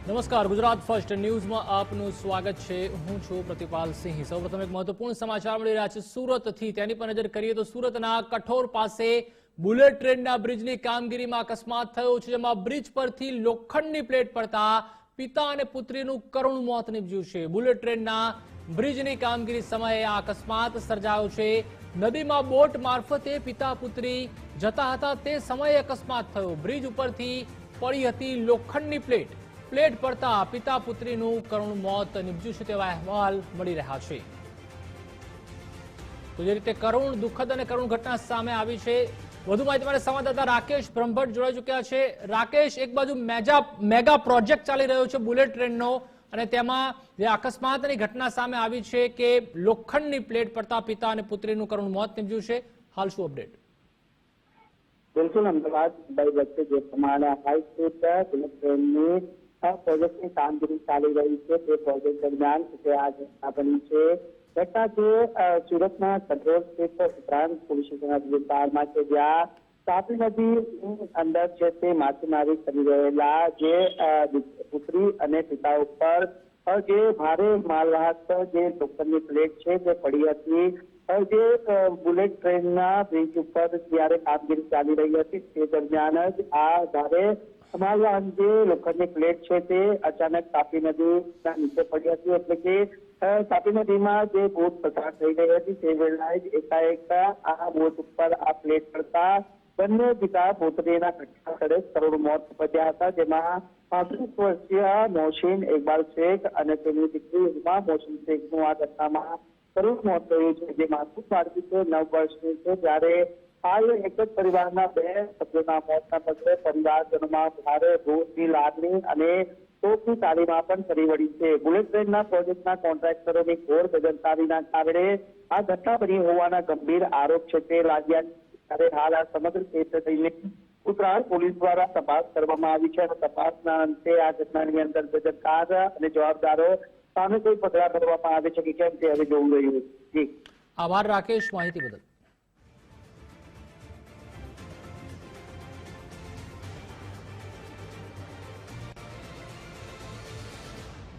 નમસ્કાર, ગુજરાત ફર્સ્ટ ન્યૂઝમાં આપનું સ્વાગત છે। હું છું પ્રતિપાલ સિંહ। સૌપ્રથમ એક મહત્વપૂર્ણ સમાચાર મળી રહ્યા છે સુરતથી। તેની પર નજર કરીએ તો સુરતના કઠોર પાસે બુલેટ ટ્રેનના બ્રિજની કામગીરીમાં અકસ્માત થયો છે, જેમાં બ્રિજ પરથી લોખંડની પ્લેટ પડતા પિતા અને પુત્રીનું કરુણ મોત નીપજ્યું છે। બુલેટ ટ્રેનના બ્રિજની કામગીરી સમયે આ અકસ્માત સર્જાયો છે। નદીમાં બોટ મારફતે પિતા પુત્રી જતા હતા તે સમયે અકસ્માત થયો। બ્રિજ ઉપરથી પડી હતી લોખંડની પ્લેટ પડતા પિતા પુત્રીનું કરુણ મોત નીપજ્યું છે તેવા અહેવાલ મળી રહ્યા છે। તો જે રીતે કરુણ, દુઃખદ અને કરુણ ઘટના સામે આવી છે। વધુ માહિતી માટે સંવાદદાતા રાકેશ બ્રહ્મભટ્ટ જોડાઈ ચૂક્યા છે। રાકેશ, એક બાજુ મેગા પ્રોજેક્ટ ચાલી રહ્યો છે બુલેટ ટ્રેનનો, અને તેમાં જે અકસ્માતની ઘટના સામે આવી છે કે લોખંડની પ્લેટ પડતા પિતા અને પુત્રીનું કરુણ મોત નીપજ્યું છે। હાલ શું અપડેટ? बिल्कुल अहमदाबाद मुंबई वच्चे जो प्रमाण हाई स्पीड बुलेट ट्रेनની પ્રોજેક્ટની કામગીરી ચાલી રહી છે તે પ્રોજેક્ટ દરમિયાન આ ઘટના બની છે। ઘટના જે સુરતના કઠોર સ્થિત ઉપરાંત પોલીસ સ્ટેશનના વિસ્તારમાં છે, જ્યાં તાપી નદીની અંદર છે તે માછીમારી કરી રહેલા જે પુત્રી અને પિતા ઉપર જે ભારે માલવાહક જે લોખંડની પ્લેટ છે તે પડી હતી। જે બુલેટ ટ્રેનના બ્રિજ ઉપર જ્યારે કામગીરી ચાલી રહી હતી તે દરમિયાન જ આ ભારે માલવાહક જે લોખંડની પ્લેટ છે તે અચાનક તાપી નદીના નીચે પડી હતી। એટલે કે તાપી નદીમાં જે બોટ પસાર થઈ રહી હતી તે વેળાએ જ એકાએક આ બોટ ઉપર આ પ્લેટ પડતા બંને પિતા પુત્રીના ઘટના સ્થળે કરુણ મોત નીપજ્યા હતા। જેમાં 35 વર્ષીય મોહસિન ઇકબાલ શેખ અને તેની દીકરી હુમા મોહસિન શેખનું આ ઘટનામાં કરુણ મોત થયું છે। જે માસૂમ બાળકી છે 9 વર્ષની છે। જ્યારે હાલ એક જ પરિવારના 2 સભ્યોના મોતના પગલે પરિવારજનોમાં ભારે રોષની લાગણી અને શોકની તાલીમાં પણ ફરી વળી છે। બુલેટ ટ્રેનના પ્રોજેક્ટના કોન્ટ્રાક્ટરોની ઘોર બેદરકારીના કારણે આ ઘટના બની હોવાના ગંભીર આરોપ છે તે લાગ્યા। ત્યારે હાલ આ સમગ્ર કેસ લઈને ઉત્તરાયણ પોલીસ દ્વારા તપાસ કરવામાં આવી છે અને તપાસના અંતે આ ઘટનાની અંદર બેદરકાર અને જવાબદારો સામે કોઈ પગલાં ભરવામાં આવે છે કે કેમ તે હવે જોવું રહ્યું છે। આભાર રાકેશ, માહિતી બદલ।